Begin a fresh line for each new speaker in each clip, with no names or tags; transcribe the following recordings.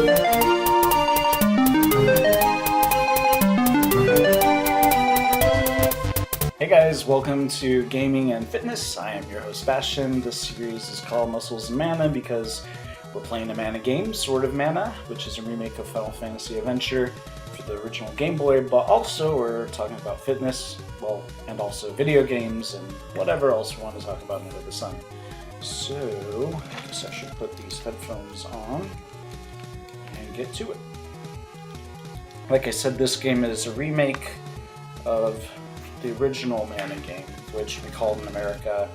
Hey guys, welcome to Gaming and Fitness. I am your host Bastion. This series is called Muscles and Mana because we're playing a mana game, Sword of Mana, which is a remake of Final Fantasy Adventure for the original Game Boy, but also we're talking about fitness, well, and also video games and whatever else we want to talk about under the sun. So, I guess I should put these headphones on and get to it. Like I said, this game is a remake of the original Mana game, which we called in America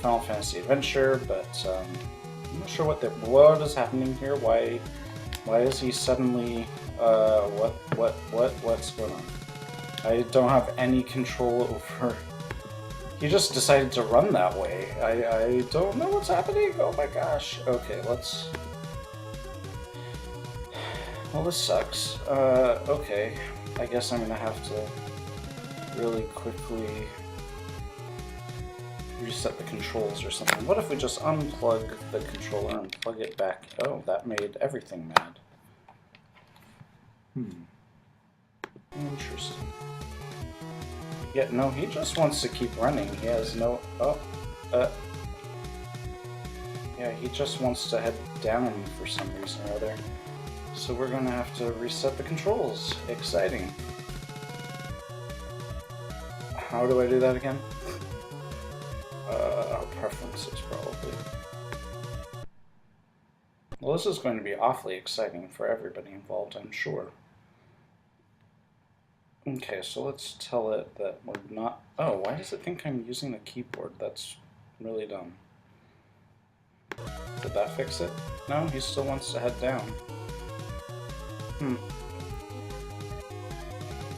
Final Fantasy Adventure, but I'm not sure what is happening here. Why is he suddenly what's going on? I don't have any control over. He just decided to run that way. I don't know what's happening. Oh my gosh. Okay, let's. Well, this sucks. Okay, I guess I'm gonna have to really quickly reset the controls or something. What if we just unplug the controller and plug it back? Oh, that made everything mad. Interesting. Yeah, no, he just wants to keep running. He has no... Yeah, he just wants to head down for some reason or other. So we're gonna have to reset the controls. Exciting. How do I do that again? Preferences, probably. Well, this is going to be awfully exciting for everybody involved, I'm sure. Okay, so let's tell it that we're not... Oh, why does it think I'm using the keyboard? That's really dumb. Did that fix it? No, he still wants to head down.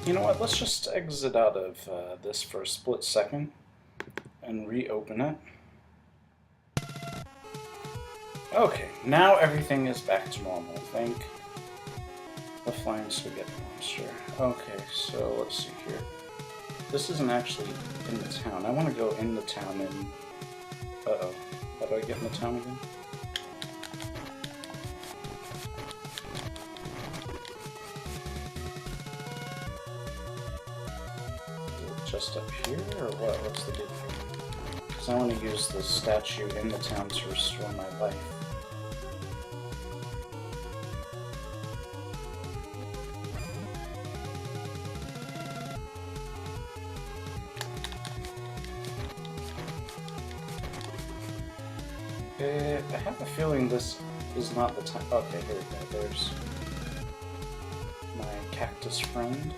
You know what, let's just exit out of this for a split second and reopen it. Okay, now everything is back to normal, thank the Flying Spaghetti Monster. Okay, so let's see here. This isn't actually in the town. I want to go in the town and... Uh-oh. How do I get in the town again? Just up here, or what? What's the deal here? Because I want to use the statue in the town to restore my life. I have a feeling this is not the time. Okay, here we go. There's my cactus friend.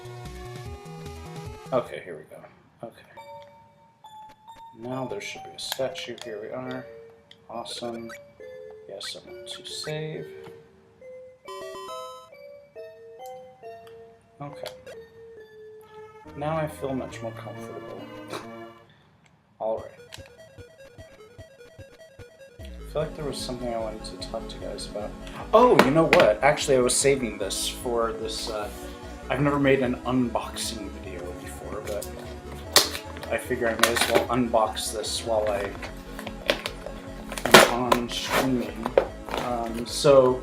Okay, here we go. Okay. Now there should be a statue. Here we are. Awesome. Yes, I want to save. Okay. Now I feel much more comfortable. Alright. I feel like there was something I wanted to talk to you guys about. Oh, you know what? Actually, I was saving this for this. I've never made an unboxing video before, but I figure I may as well unbox this while I am on streaming. So,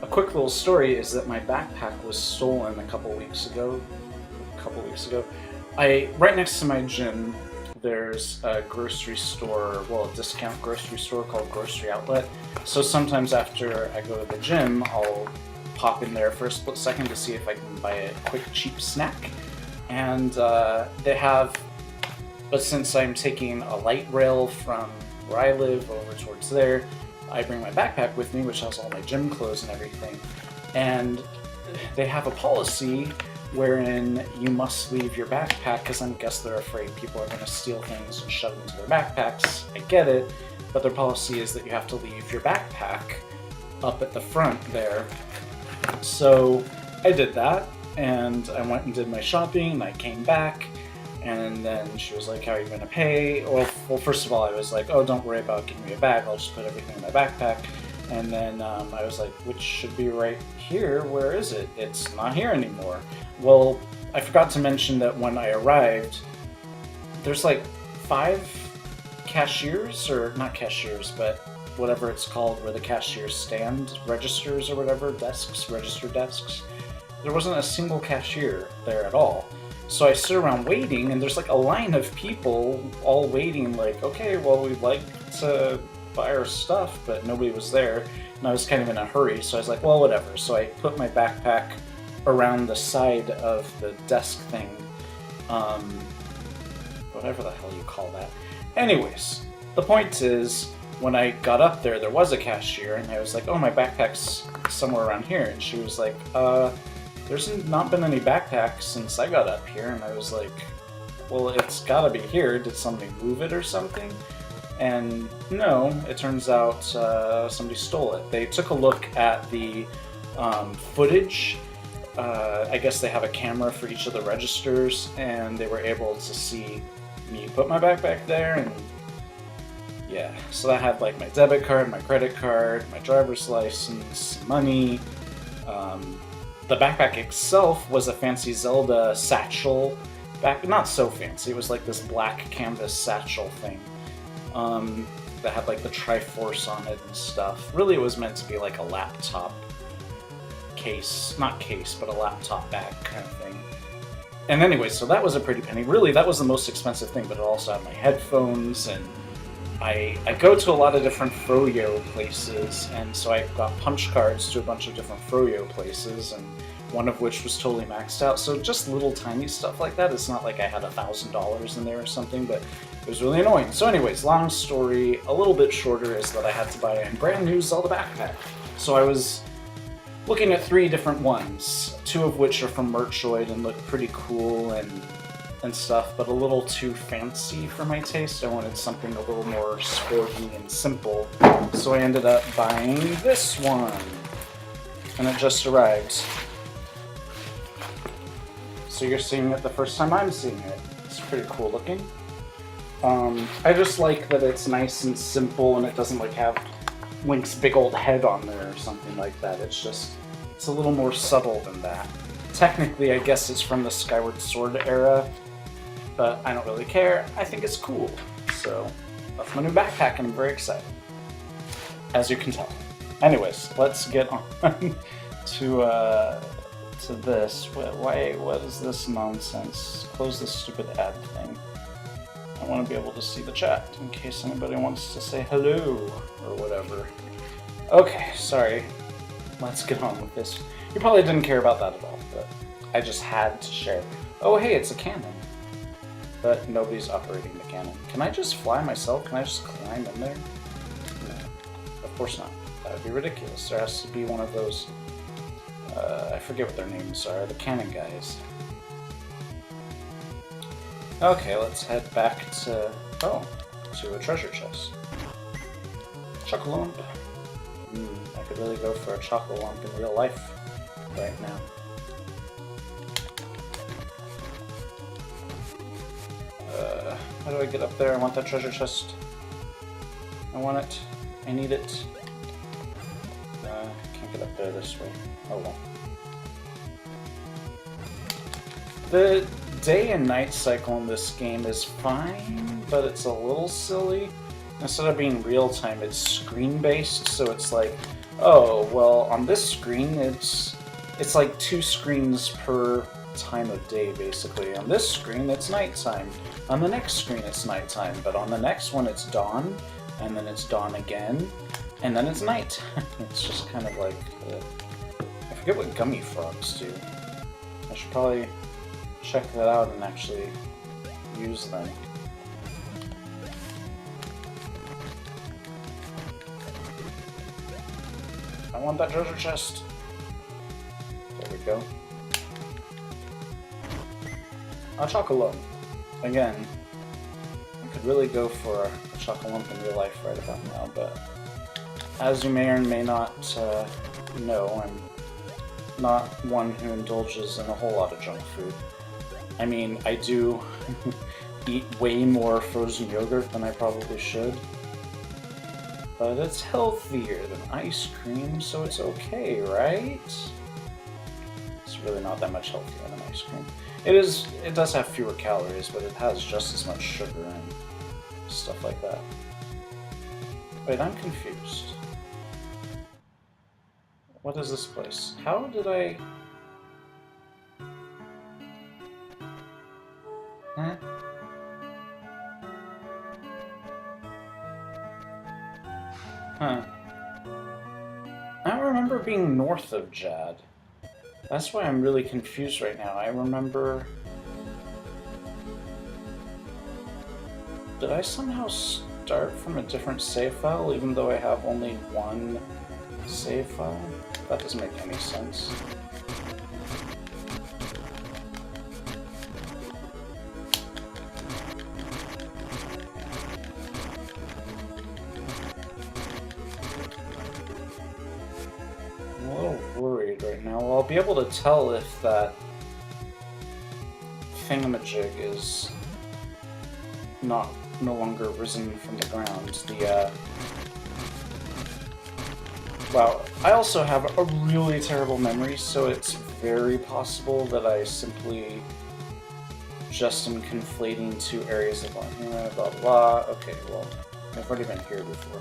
a quick little story is that my backpack was stolen a couple weeks ago. Right next to my gym, there's a grocery store, well, a discount grocery store called Grocery Outlet. So sometimes after I go to the gym, I'll pop in there for a split second to see if I can buy a quick cheap snack. And they have, but since I'm taking a light rail from where I live over towards there, I bring my backpack with me, which has all my gym clothes and everything. And they have a policy wherein you must leave your backpack, because I guess they're afraid people are going to steal things and shove them into their backpacks. I get it, but their policy is that you have to leave your backpack up at the front there. So I did that, and I went and did my shopping, and I came back, and then she was like, how are you going to pay? Well, first of all, I was like, oh, don't worry about giving me a bag, I'll just put everything in my backpack. And then I was like, which should be right here, where is it? It's not here anymore. Well, I forgot to mention that when I arrived, there's like 5 cashiers, or not cashiers, but whatever it's called, where the cashiers stand, registers or whatever, desks, register desks. There wasn't a single cashier there at all. So I sit around waiting, and there's like a line of people all waiting, like, okay, well, we'd like to buy our stuff, but nobody was there, and I was kind of in a hurry, so I was like, well, whatever. So I put my backpack around the side of the desk thing, whatever the hell you call that. Anyways, the point is, when I got up there, there was a cashier, and I was like, oh, my backpack's somewhere around here, and she was like, there's not been any backpacks since I got up here, and I was like, well, it's gotta be here. Did somebody move it or something? And no, it turns out somebody stole it. They took a look at the footage. I guess they have a camera for each of the registers, and they were able to see me put my backpack there, and yeah. So that had like my debit card, my credit card, my driver's license, money. The backpack itself was a fancy Zelda satchel. Not so fancy. It was like this black canvas satchel thing that had like the Triforce on it and stuff. Really, it was meant to be like a laptop case, not case, but a laptop bag kind of thing. And anyway, so that was a pretty penny. Really, that was the most expensive thing, but it also had my headphones, and I go to a lot of different Froyo places, and so I got punch cards to a bunch of different Froyo places, and one of which was totally maxed out. So just little tiny stuff like that. It's not like I had $1,000 in there or something, but it was really annoying. So anyways, long story, a little bit shorter, is that I had to buy a brand new Zelda backpack. So I was looking at 3 different ones, 2 of which are from Merchoid and look pretty cool and stuff, but a little too fancy for my taste. I wanted something a little more sporty and simple, so I ended up buying this one, and it just arrived. So you're seeing it the first time I'm seeing it. It's pretty cool looking. I just like that it's nice and simple, and it doesn't like have Link's big old head on there or something like that. It's a little more subtle than that. Technically, I guess it's from the Skyward Sword era, but I don't really care. I think it's cool. So that's my new backpack, and I'm very excited, as you can tell. Anyways, let's get on to this. What is this nonsense? Close this stupid ad thing. I want to be able to see the chat in case anybody wants to say hello or whatever. Okay, sorry. Let's get on with this. You probably didn't care about that at all, but I just had to share. Oh, hey, it's a cannon. But nobody's operating the cannon. Can I just fly myself? Can I just climb in there? No, of course not. That would be ridiculous. There has to be one of those, I forget what their names are, the cannon guys. Okay, let's head back to a treasure chest. Chocolump. I could really go for a Chocolump in real life right now. How do I get up there? I want that treasure chest. I want it. I need it. Can't get up there this way. Oh well. The day and night cycle in this game is fine, but it's a little silly. Instead of being real time, it's screen based, so it's like, oh, well, on this screen, it's like 2 screens per time of day, basically. On this screen, it's nighttime. On the next screen, it's nighttime, but on the next one, it's dawn, and then it's dawn again, and then it's night. It's just kind of like, I forget what gummy frogs do. I should probably check that out and actually use them. I want that treasure chest. There we go. A Chocolump. Again, I could really go for a Chocolump in real life right about now, but as you may or may not know, I'm not one who indulges in a whole lot of junk food. I mean, I do eat way more frozen yogurt than I probably should, but it's healthier than ice cream, so it's okay, right? It's really not that much healthier than ice cream. It does have fewer calories, but it has just as much sugar and stuff like that. Wait, I'm confused. What is this place? How did I... Huh? Huh. I don't remember being north of Jad. That's why I'm really confused right now. I remember... Did I somehow start from a different save file, even though I have only one save file? That doesn't make any sense. I'm a little worried right now. Well, I'll be able to tell if that thingamajig is no longer risen from the ground. Wow, I also have a really terrible memory, so it's very possible that I simply just am conflating two areas of blah blah blah. Okay, well, I've already been here before.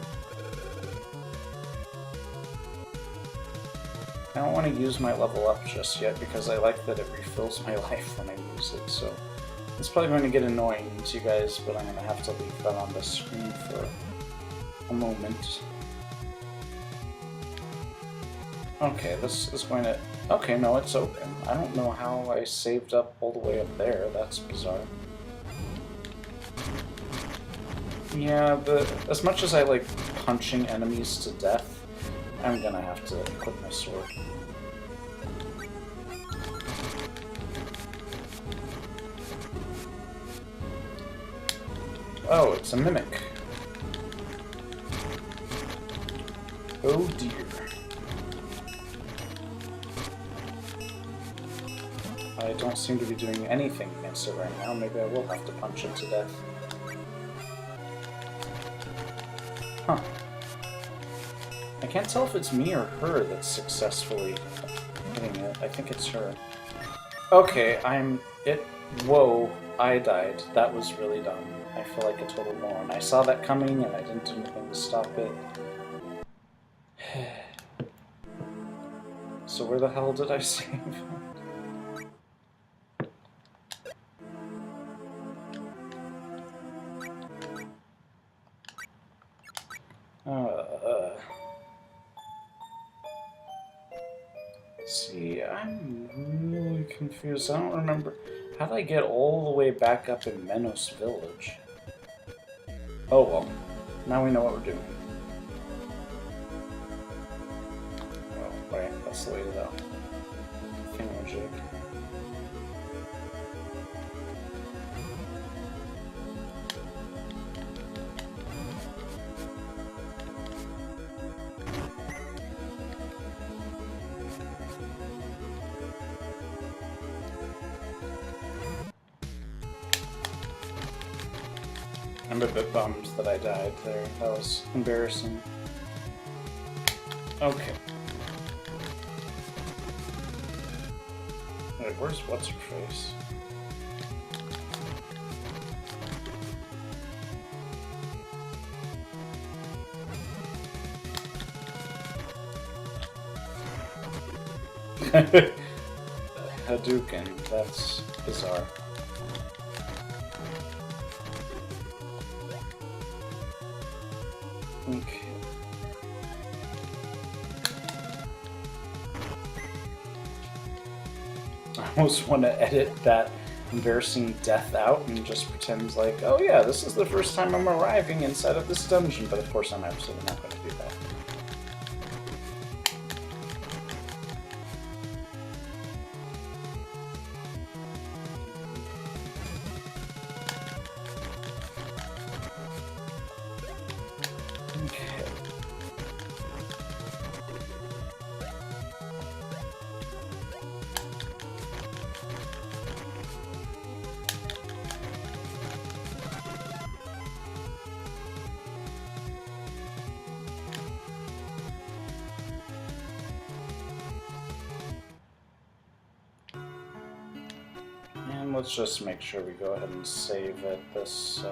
I don't want to use my level up just yet because I like that it refills my life when I use it, so it's probably going to get annoying to you guys, but I'm going to have to leave that on the screen for a moment. Okay, this is going to... Okay, no, it's open. I don't know how I saved up all the way up there. That's bizarre. Yeah, as much as I like punching enemies to death, I'm gonna have to equip my sword. Oh, it's a mimic. Oh dear. I don't seem to be doing anything against it right now. Maybe I will have to punch it to death. Huh. I can't tell if it's me or her that's successfully hitting it. I think it's her. Okay, Whoa, I died. That was really dumb. I feel like a total moron. I saw that coming and I didn't do anything to stop it. So where the hell did I save? See, I'm really confused. I don't remember. How did I get all the way back up in Menos Village? Oh well. Now we know what we're doing. Oh, right. That's the way to go. Thingamajig. I'm a bit bummed that I died there. That was embarrassing. Okay. Wait, where's what's-her-face? Hadouken, that's bizarre. Okay. I almost want to edit that embarrassing death out and just pretend like, oh yeah, this is the first time I'm arriving inside of this dungeon, but of course I'm absolutely not going to do that. And let's just make sure we go ahead and save at this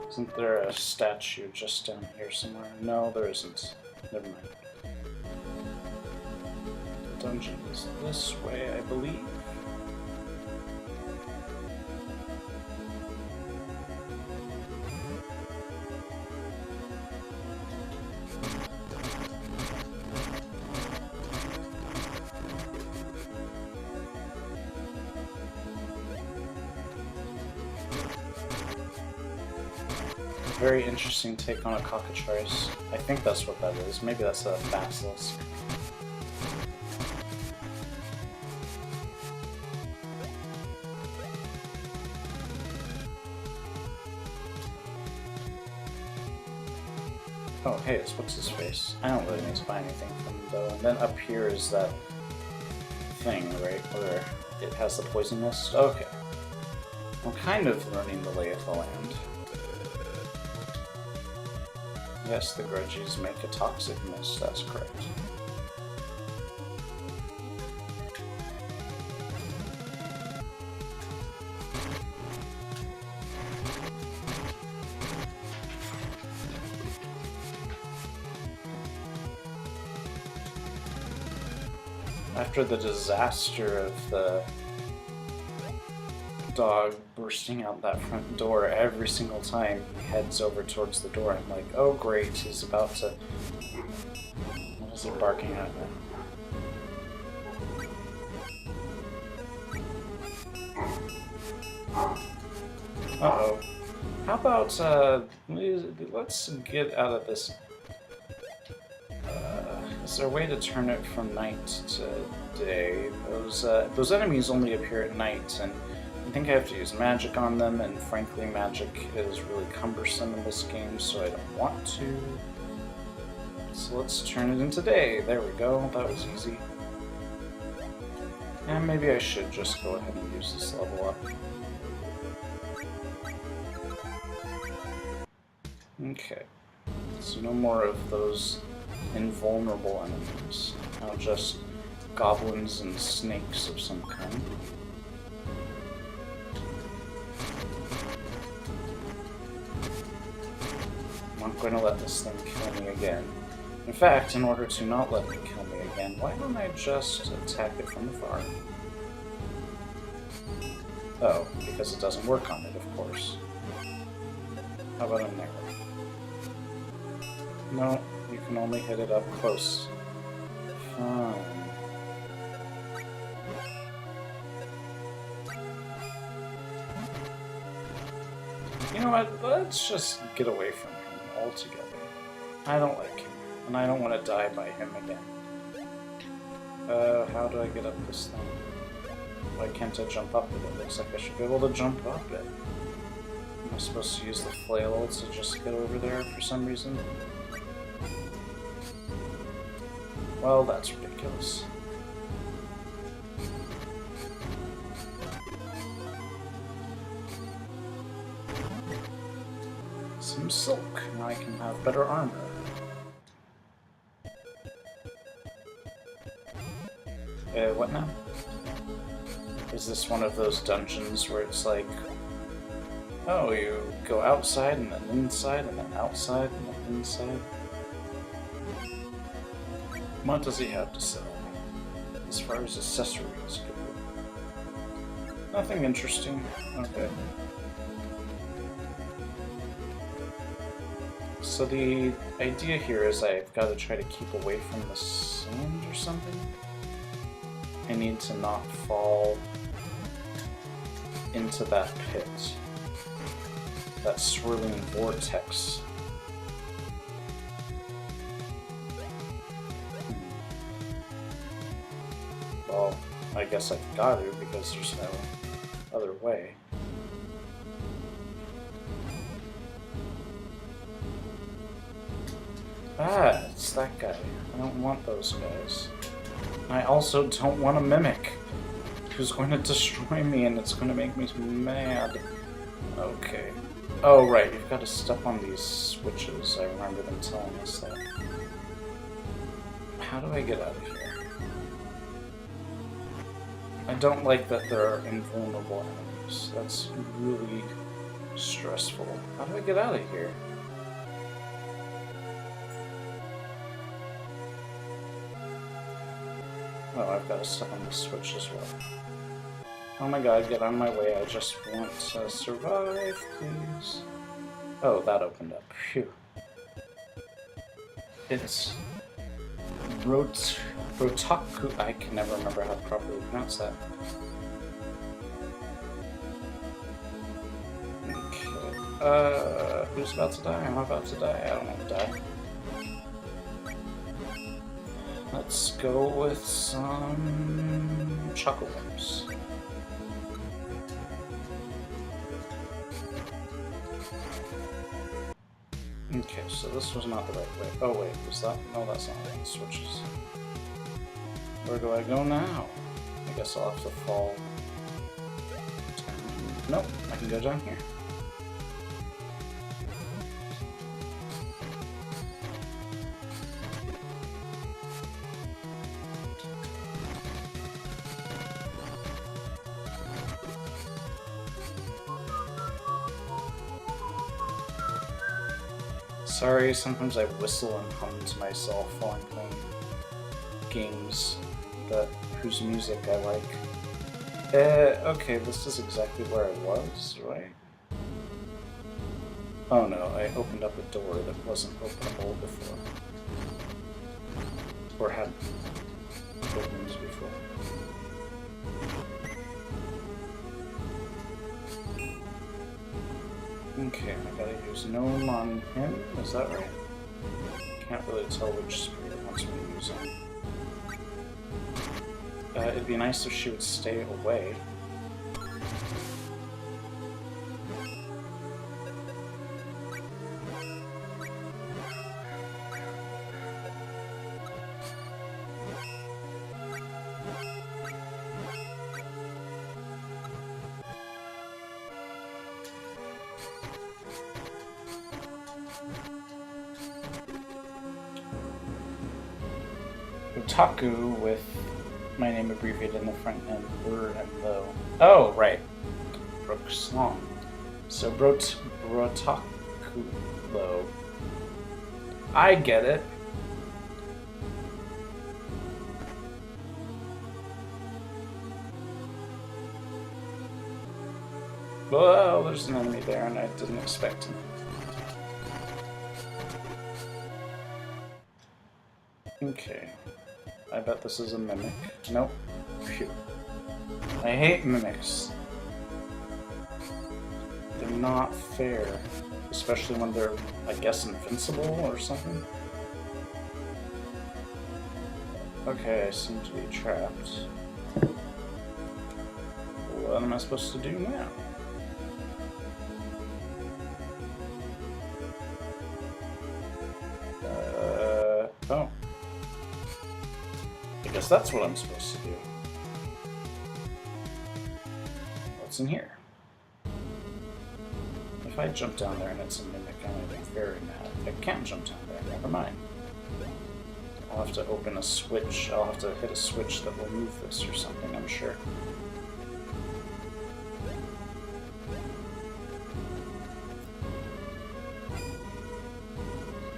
Isn't there a statue just down here somewhere? No, there isn't. Never mind. The dungeon is this way, I believe. Very interesting take on a cockatrice. I think that's what that is. Maybe that's a basilisk. Oh, hey, it's what's his face. I don't really need to buy anything from him though. And then up here is that thing, right, where it has the poison mist. Okay. I'm kind of learning the lay of the land. Yes, the grudgies make a toxic mist, that's correct. After the disaster of the dog bursting out that front door, every single time he heads over towards the door, I'm like, oh great, he's about to... What is he barking at now? Uh-oh. How about, let's get out of this. Is there a way to turn it from night to day? Those enemies only appear at night, and I think I have to use magic on them, and frankly magic is really cumbersome in this game, so I don't want to. So let's turn it into day. There we go, that was easy. And maybe I should just go ahead and use this level up. Okay, so no more of those invulnerable enemies. Now just goblins and snakes of some kind. I'm not going to let this thing kill me again. In fact, in order to not let it kill me again, why don't I just attack it from afar? Oh, because it doesn't work on it, of course. How about in there? No, you can only hit it up close. Fine. You know what? Let's just get away from him altogether. I don't like him, and I don't want to die by him again. How do I get up this thing? Why can't I jump up it? It looks like I should be able to jump up it. Am I supposed to use the flail to just get over there for some reason? Well, that's ridiculous. Some silk. Now I can have better armor. What now? Is this one of those dungeons where it's like, oh, you go outside and then inside and then outside and then inside? What does he have to sell? As far as accessories go. Nothing interesting. Okay. So the idea here is I've got to try to keep away from the sand or something. I need to not fall into that pit. That swirling vortex. Well, I guess I've got to because there's no other way. Ah, it's that guy. I don't want those guys. I also don't want a mimic who's going to destroy me and it's going to make me mad. Okay. Oh, right, you've got to step on these switches. I remember them telling us that. How do I get out of here? I don't like that there are invulnerable enemies. That's really Stressful. How do I get out of here? Oh, I've got to step on the switch as well. Oh my god, get out of my way. I just want to survive, please. Oh, that opened up. Phew. It's Rotaku. I can never remember how to properly pronounce that. Okay. Who's about to die? Am I about to die? I don't want to die. Let's go with some chocolate worms. Okay, so this was not the right way. Oh wait, was that? No, that's not right. Switches. Where do I go now? I guess I'll have to fall down. Nope, I can go down here. Sorry, sometimes I whistle and hum to myself while I'm playing games whose music I like. Okay, this is exactly where I was, right? Oh no, I opened up a door that wasn't openable before. Or had opened before. Okay, I gotta use Gnome on him, is that right? Can't really tell which spirit wants me to use him. It'd be nice if she would stay away. Otaku with my name abbreviated in the front and Bur and Lo. Oh, right. Brook Song. So Brotaku Lo. I get it. Well, there's an enemy there and I didn't expect him. Okay. I bet this is a mimic. Nope. Phew. I hate mimics. They're not fair. Especially when they're, I guess, invincible or something. Okay, I seem to be trapped. What am I supposed to do now? Oh. I guess that's what I'm supposed to do. What's in here? If I jump down there and it's a mimic, I'm gonna be very mad. I can't jump down there, never mind. I'll have to open a switch. I'll have to hit a switch that will move this or something, I'm sure.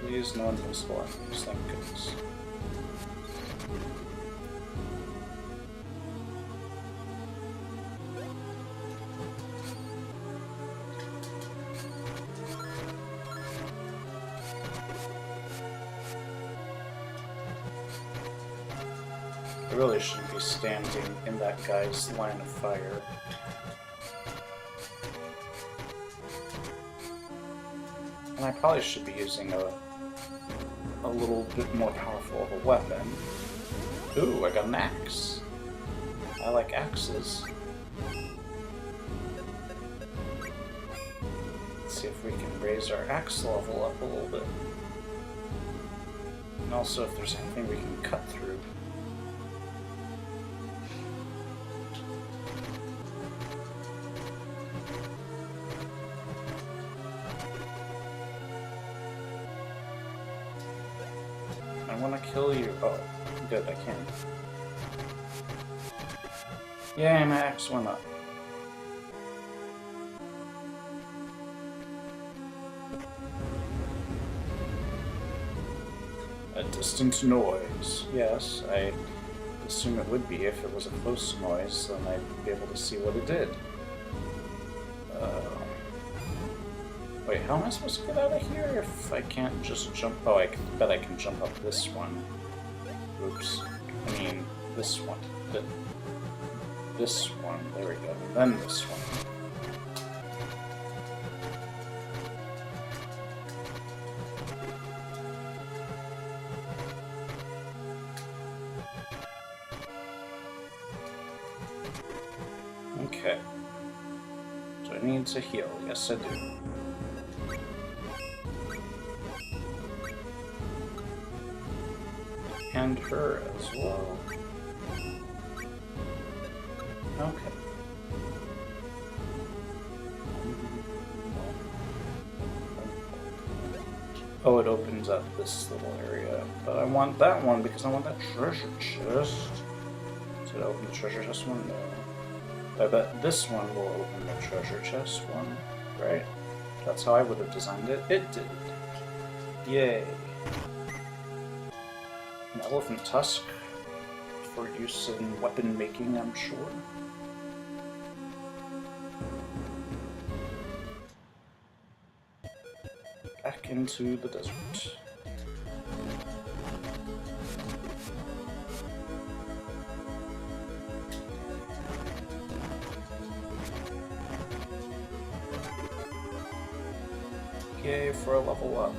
Please, no invincible enemies, thank goodness. I really shouldn't be standing in that guy's line of fire. And I probably should be using a little bit more powerful of a weapon. Ooh, I got an axe. I like axes. Let's see if we can raise our axe level up a little bit. And also if there's anything we can cut through. I want to kill you. Oh, good, I can. Yay, my axe went up. Distant noise. Yes, I assume it would be. If it was a close noise, then I'd be able to see what it did. Wait, how am I supposed to get out of here if I can't just jump? Oh, I bet I can jump up this one. Oops. I mean, this one. This one. There we go. And then this one. Okay. Do I need to heal? Yes, I do. And her as well. Okay. Oh, it opens up this little area. But I want that one because I want that treasure chest. Did it open the treasure chest one? No. I bet this one will open the treasure chest one, right? That's how I would have designed it. It did. Yay. An elephant tusk for use in weapon making, I'm sure. Back into the desert. Yay for a level up.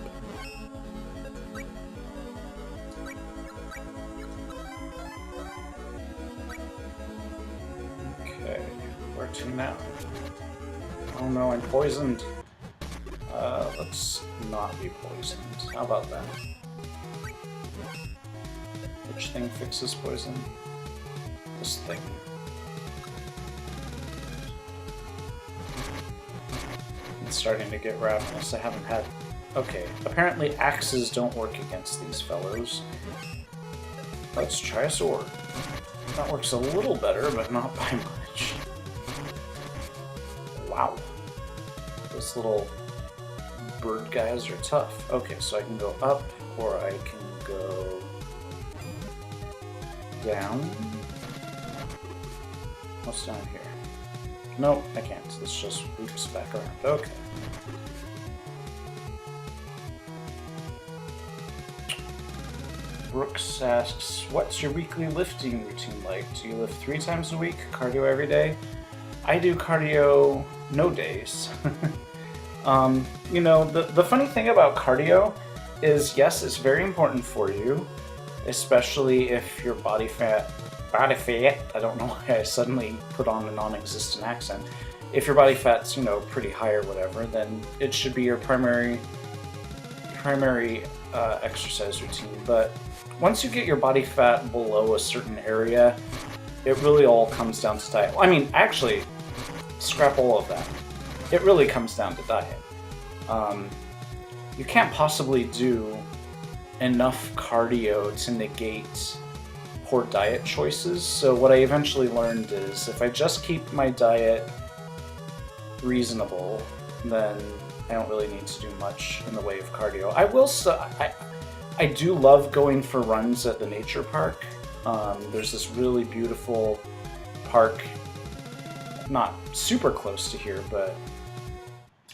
Okay, where to now? Oh no, I'm poisoned. Let's not be poisoned. How about that? Which thing fixes poison? This thing. It's starting to get ravenous. I haven't had... Okay, apparently axes don't work against these fellows. Let's try a sword. That works a little better, but not by much. Wow. Those little bird guys are tough. Okay, so I can go up, or I can go down. What's down here? Nope, I can't. This just loops back around. Okay. Brooks asks, what's your weekly lifting routine like? Do you lift 3 times a week? Cardio every day? I do cardio no days. You know, the funny thing about cardio is, yes, it's very important for you, especially if your body fat, I don't know why I suddenly put on a non-existent accent. If your body fat's, you know, pretty high or whatever, then it should be your primary exercise routine. But once you get your body fat below a certain area, it really all comes down to diet. Well, I mean, actually, scrap all of that. It really comes down to diet. You can't possibly do enough cardio to negate poor diet choices. So what I eventually learned is if I just keep my diet reasonable, then I don't really need to do much in the way of cardio. I will I do love going for runs at the nature park. There's this really beautiful park, not super close to here, but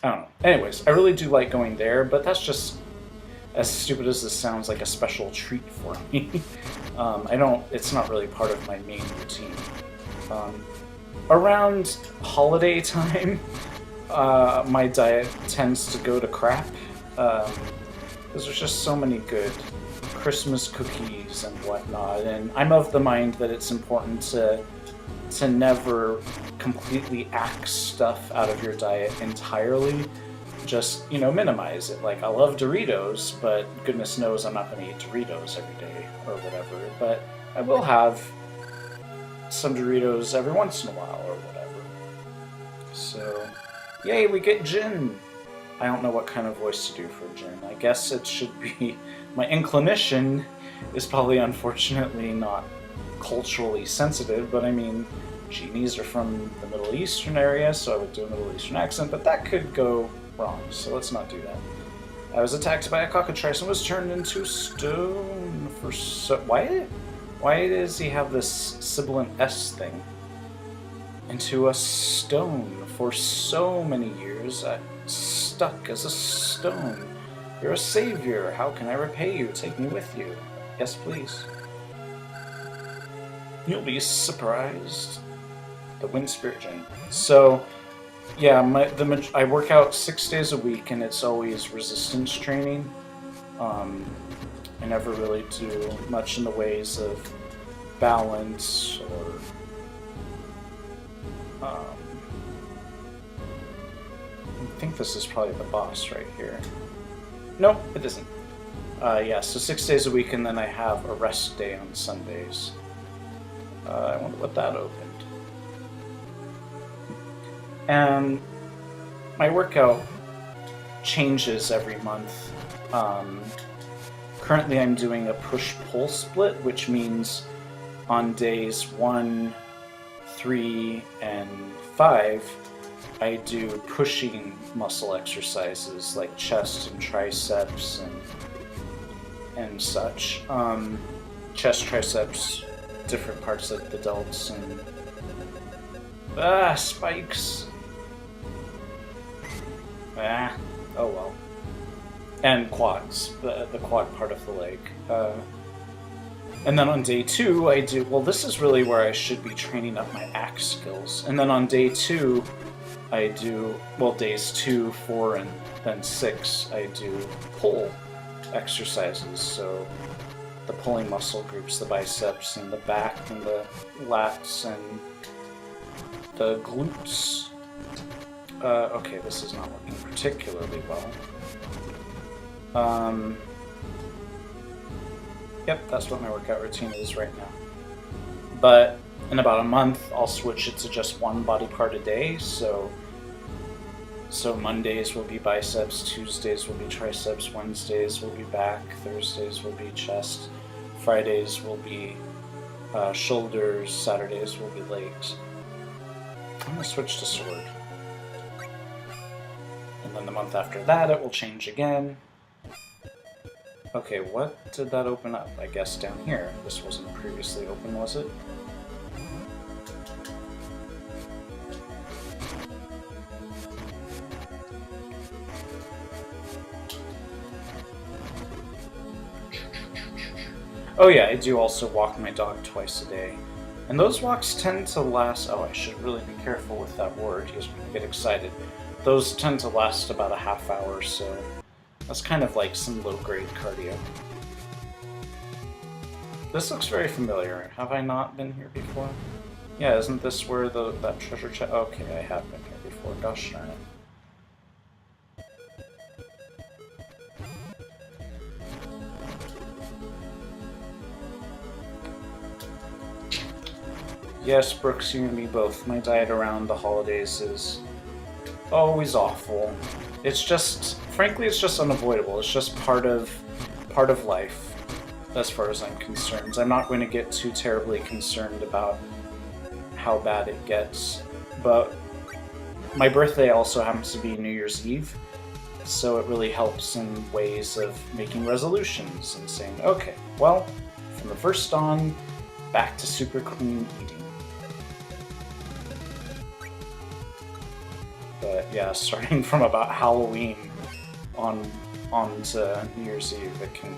I don't know. Anyways, I really do like going there, but that's just, as stupid as this sounds, like a special treat for me. It's not really part of my main routine. Around holiday time, my diet tends to go to crap. Because there's just so many good Christmas cookies and whatnot, and I'm of the mind that it's important to never completely axe stuff out of your diet entirely. Just, you know, minimize it. Like, I love Doritos, but goodness knows I'm not going to eat Doritos every day or whatever. But I will have some Doritos every once in a while or whatever. So, yay, we get gin! I don't know what kind of voice to do for gin. I guess it should be... My inclination is probably, unfortunately, not culturally sensitive, but I mean, genies are from the Middle Eastern area, so I would do a Middle Eastern accent, but that could go wrong, so let's not do that. I was attacked by a cockatrice and was turned into stone for so... Why does he have this sibilant S thing? Into a stone for so many years. I stuck as a stone. You're a savior. How can I repay you? Take me with you. Yes, please. You'll be surprised. The Wind Spirit Gym. So, yeah, I work out 6 days a week, and it's always resistance training. I never really do much in the ways of balance or I think this is probably the boss right here. Nope, it isn't. Yeah, so 6 days a week, and then I have a rest day on Sundays. I wonder what that opened. And my workout changes every month. Currently I'm doing a push-pull split, which means on days 1, 3, and 5, I do pushing muscle exercises like chest and triceps and such. Chest, triceps, different parts like the delts and... spikes! Oh well. And quads, the quad part of the leg. And then on day 2, I do... Well, this is really where I should be training up my axe skills. And then on day 2, I do... Well, days 2, 4, and then 6, I do pull exercises. So the pulling muscle groups, the biceps, and the back, and the lats, and the glutes. Okay, this is not working particularly well. Yep, that's what my workout routine is right now. But in about a month, I'll switch it to just one body part a day, so Mondays will be biceps, Tuesdays will be triceps, Wednesdays will be back, Thursdays will be chest, Fridays will be shoulders, Saturdays will be legs. I'm going to switch to sword. And then the month after that, it will change again. Okay, what did that open up? I guess down here. This wasn't previously open, was it? Oh yeah, I do also walk my dog twice a day. And those walks tend to last... Oh, I should really be careful with that word. He's going to get excited. Those tend to last about a half hour, so... That's kind of like some low-grade cardio. This looks very familiar. Have I not been here before? Yeah, isn't this where that treasure chest... Okay, I have been here before. Gosh darn it. Yes, Brooks, you and me both. My diet around the holidays is always awful. It's just, frankly, it's just unavoidable. It's just part of life, as far as I'm concerned. I'm not going to get too terribly concerned about how bad it gets, but my birthday also happens to be New Year's Eve, so it really helps in ways of making resolutions and saying, okay, well, from the first on, back to super clean eating. But yeah, starting from about Halloween on to New Year's Eve, it can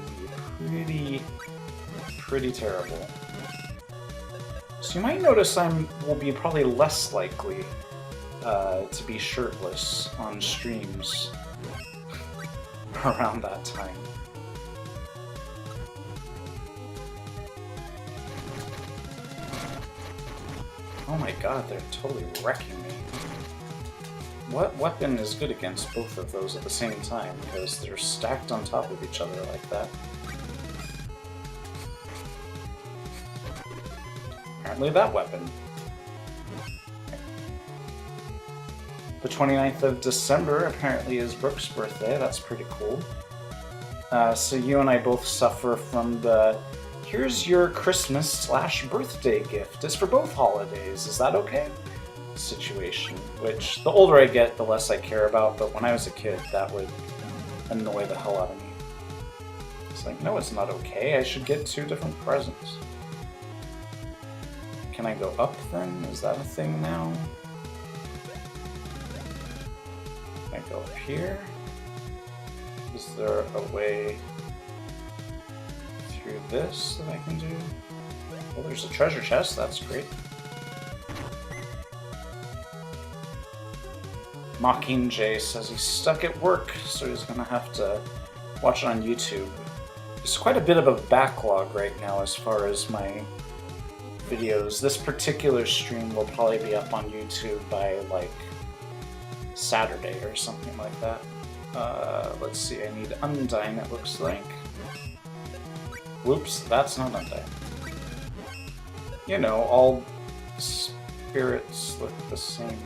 be pretty terrible. So you might notice will be probably less likely to be shirtless on streams around that time. Oh my god, they're totally wrecking me. What weapon is good against both of those at the same time? Because they're stacked on top of each other like that. Apparently that weapon. The 29th of December apparently is Brooke's birthday. That's pretty cool. So you and I both suffer from the here's your Christmas/birthday gift. It's for both holidays. Is that okay? Situation, which the older I get, the less I care about, but when I was a kid, that would annoy the hell out of me. It's like, no, it's not okay. I should get 2 different presents. Can I go up then? Is that a thing now? Can I go up here? Is there a way through this that I can do? Well, there's a treasure chest. That's great. Mockingjay says he's stuck at work, so he's gonna have to watch it on YouTube. There's quite a bit of a backlog right now as far as my videos. This particular stream will probably be up on YouTube by like Saturday or something like that. Let's see, I need Undyne, it looks like. Whoops, that's not Undyne. You know, all spirits look the same.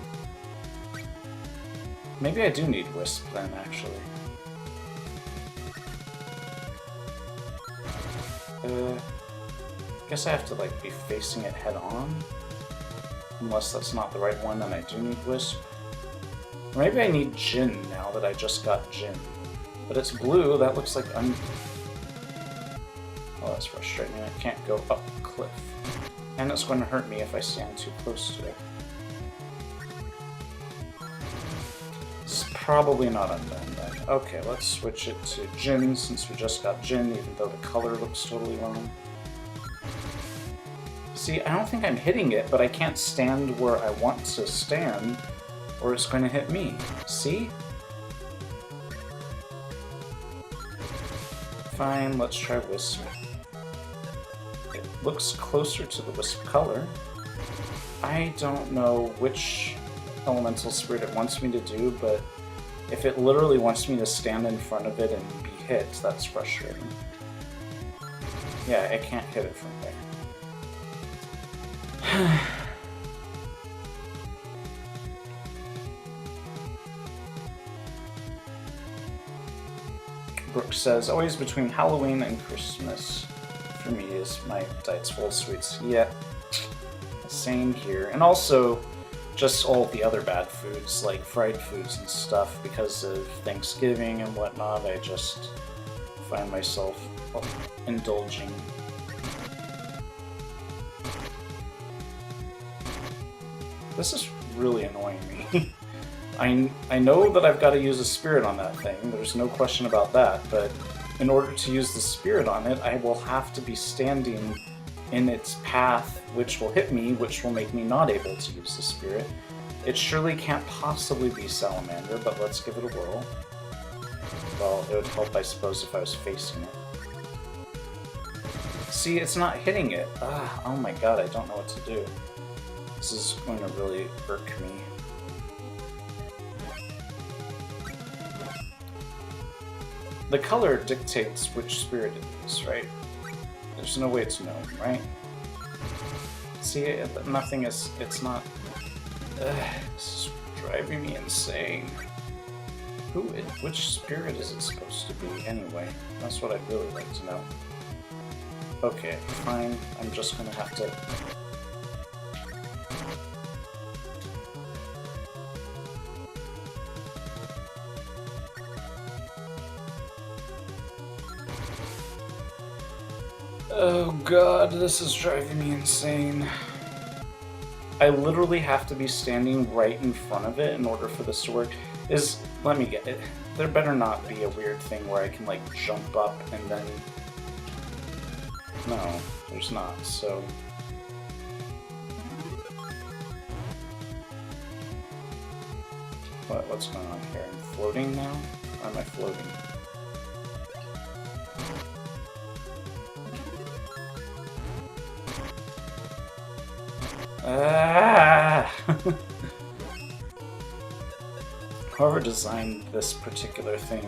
Maybe I do need Wisp then, actually. Guess I have to like be facing it head on. Unless that's not the right one, then I do need Wisp. Or maybe I need Jin now that I just got Jin. But it's blue, that looks like Oh, that's frustrating. I can't go up the cliff. And it's going to hurt me if I stand too close to it. It's probably not Undyne then. Okay, let's switch it to Jin since we just got Jin, even though the color looks totally wrong. See, I don't think I'm hitting it, but I can't stand where I want to stand, or it's going to hit me. See? Fine, let's try Wisp. It looks closer to the Wisp color. I don't know which elemental spirit it wants me to do, but if it literally wants me to stand in front of it and be hit, that's frustrating. Yeah, I can't hit it from there. Brooke says, always between Halloween and Christmas for me is my diet's full of sweets. Yeah, same here. And also, just all the other bad foods, like fried foods and stuff, because of Thanksgiving and whatnot, I just find myself indulging. This is really annoying me. I know that I've got to use a spirit on that thing, there's no question about that, but in order to use the spirit on it, I will have to be standing in its path, which will hit me, which will make me not able to use the spirit. It surely can't possibly be Salamander, but let's give it a whirl. Well, it would help, I suppose, if I was facing it. See, it's not hitting it. Oh my god, I don't know what to do. This is going to really irk me. The color dictates which spirit it is, right? There's no way to know, right? See, nothing is, it's not... this is driving me insane. Which spirit is it supposed to be, anyway? That's what I'd really like to know. Okay, fine, I'm just gonna have to... Oh god, this is driving me insane. I literally have to be standing right in front of it in order for this to work. Let me get it. There better not be a weird thing where I can like jump up and then... No, there's not, so... What's going on here? I'm floating now? Or am I floating? Whoever designed this particular thing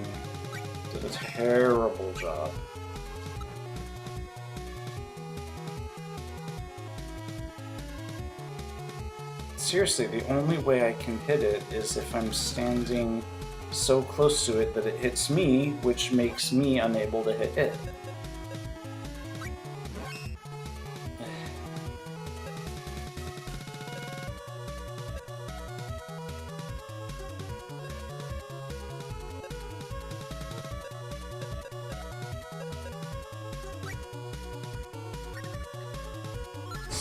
did a terrible job. Seriously, the only way I can hit it is if I'm standing so close to it that it hits me, which makes me unable to hit it.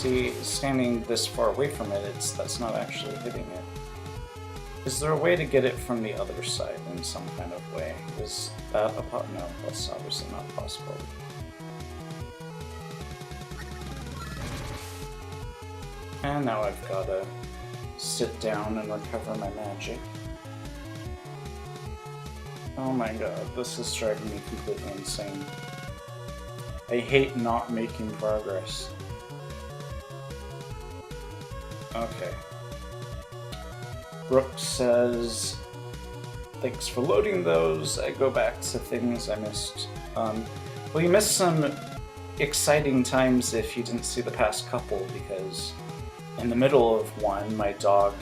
See, standing this far away from it, that's not actually hitting it. Is there a way to get it from the other side in some kind of way? Is that a no, that's obviously not possible. And now I've gotta sit down and recover my magic. Oh my god, this is driving me completely insane. I hate not making progress. Okay. Brooke says, thanks for loading those. I go back to things I missed. Well, you missed some exciting times if you didn't see the past couple, because in the middle of one, my dog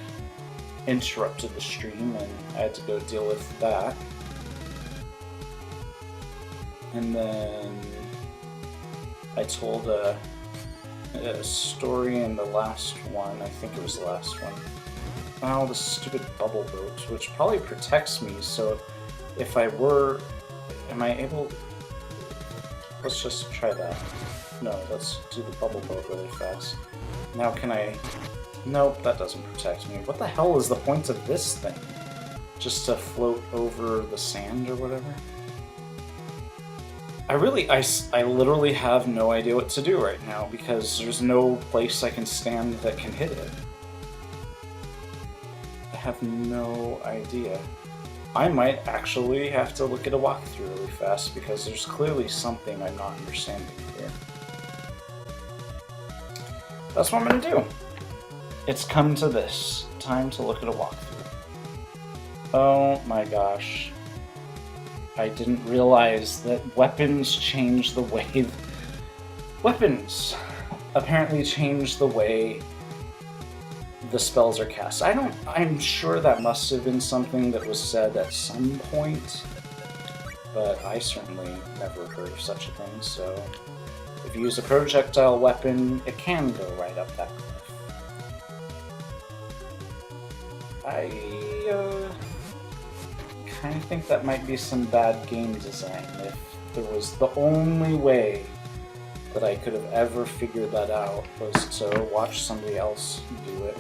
interrupted the stream and I had to go deal with that. And then I told a story in the last one. I think it was the last one. Oh, the stupid bubble boat, which probably protects me, so if I were... Am I able... Let's just try that. No, let's do the bubble boat really fast. Now can I... Nope, that doesn't protect me. What the hell is the point of this thing? Just to float over the sand or whatever? I literally have no idea what to do right now, because there's no place I can stand that can hit it. I have no idea. I might actually have to look at a walkthrough really fast, because there's clearly something I'm not understanding here. That's what I'm gonna do. It's come to this. Time to look at a walkthrough. Oh my gosh. I didn't realize that weapons change the way... Weapons apparently change the way the spells are cast. I'm sure that must have been something that was said at some point, but I certainly never heard of such a thing, so if you use a projectile weapon, it can go right up that cliff. I kind of think that might be some bad game design. If there was the only way that I could have ever figured that out was to watch somebody else do it.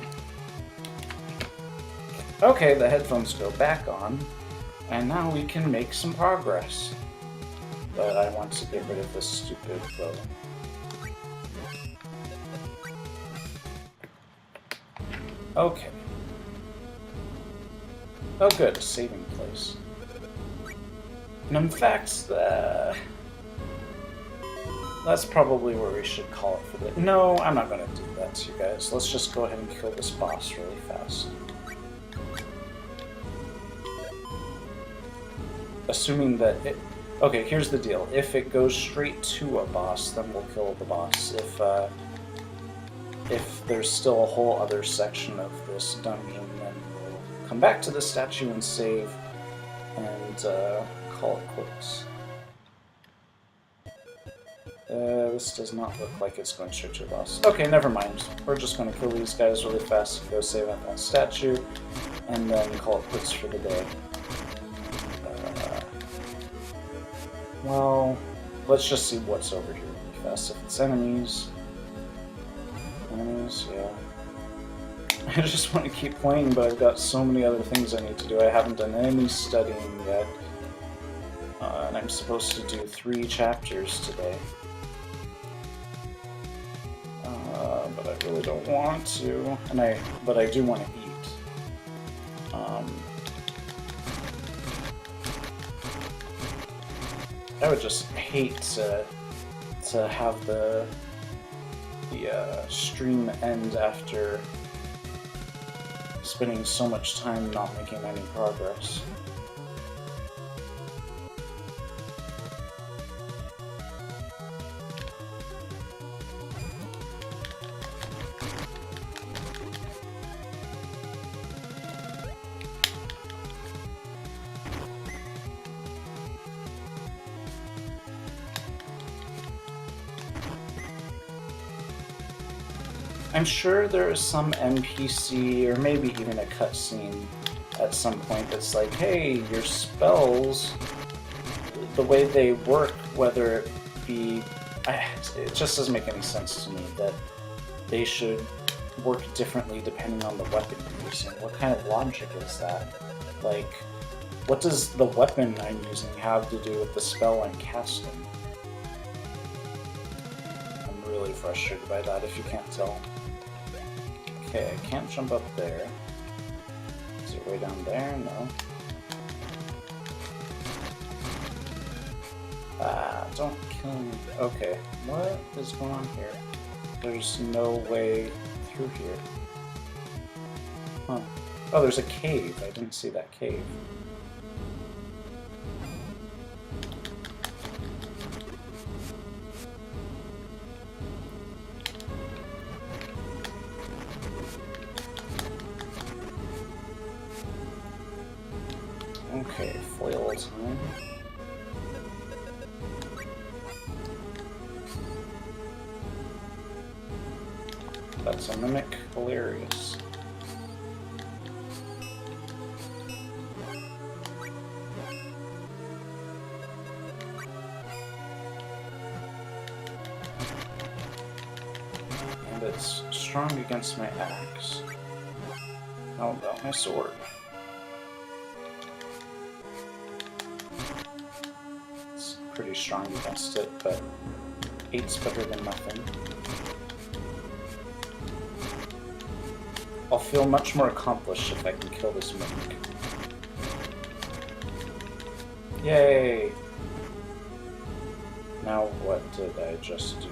Okay, the headphones go back on, and now we can make some progress. But I want to get rid of this stupid bow. Okay. Oh good, a saving place. And in fact, that's probably where we should call it for the... No, I'm not going to do that to you guys. Let's just go ahead and kill this boss really fast. Assuming that it... Okay, here's the deal. If it goes straight to a boss, then we'll kill the boss. If there's still a whole other section of this dungeon, then we'll come back to the statue and save, and call it quits. This does not look like it's going straight to a boss. Okay, never mind. We're just going to kill these guys really fast, go save at that statue, and then call it quits for the day. Well, let's just see what's over here really fast. If it's enemies... Enemies, yeah. I just want to keep playing, but I've got so many other things I need to do. I haven't done any studying yet. And I'm supposed to do 3 chapters today. But I really don't want to. But I do want to eat. I would just hate to have the stream end after spending so much time not making any progress. I'm sure there is some NPC, or maybe even a cutscene at some point that's like, hey, your spells, the way they work, whether it be... It just doesn't make any sense to me that they should work differently depending on the weapon you're using. What kind of logic is that? Like, what does the weapon I'm using have to do with the spell I'm casting? I'm really frustrated by that, if you can't tell. Okay, I can't jump up there. Is it way down there? No. Ah, don't kill me. Okay, what is going on here? There's no way through here. Huh. Oh, there's a cave. I didn't see that cave. Okay, foil time. That's a mimic. Hilarious. And it's strong against my axe. How about my sword? It's pretty strong against it, but 8's better than nothing. I'll feel much more accomplished if I can kill this mimic. Yay! Now what did I just do?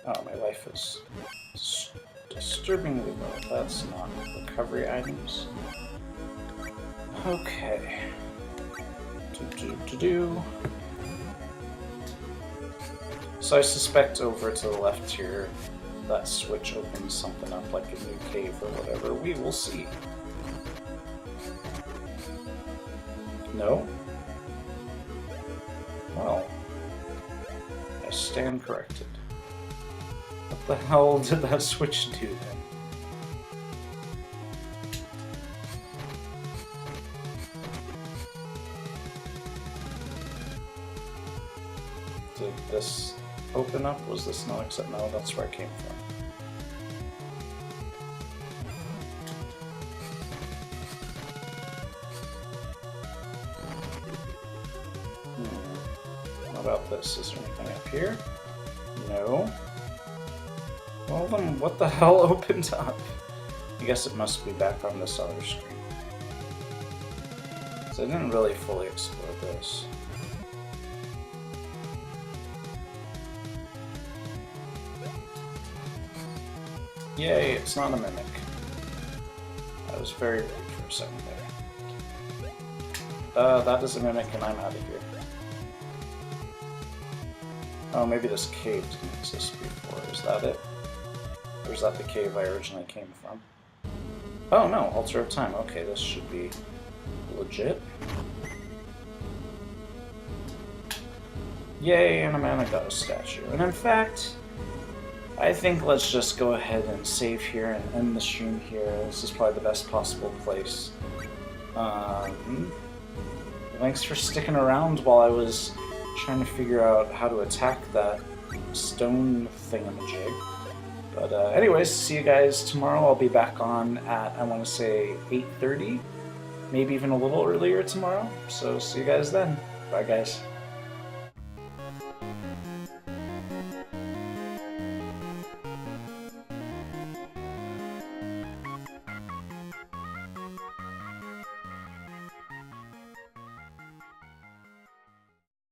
Oh, my life is disturbingly low. That's not recovery items. Okay. So I suspect over to the left here, that switch opens something up like a new cave or whatever. We will see. No? Well, I stand corrected. What the hell did that switch do then? Did this open up? Was this no except no? That's where I came from. What about this? Is there anything up here? No. Well then, what the hell opened up? I guess it must be back on this other screen. So I didn't really fully explore this. Yay, it's not a mimic. I was very worried for a second there. That is a mimic and I'm out of here. Oh, maybe this cave didn't exist before. Is that it? Or is that the cave I originally came from? Oh no, Altar of Time. Okay, this should be legit. Yay, and a Mana Goddess statue. And in fact, I think let's just go ahead and save here and end the stream here. This is probably the best possible place. Thanks for sticking around while I was trying to figure out how to attack that stone thingamajig. But anyways, see you guys tomorrow. I'll be back on at, I want to say, 8:30. Maybe even a little earlier tomorrow. So see you guys then. Bye, guys.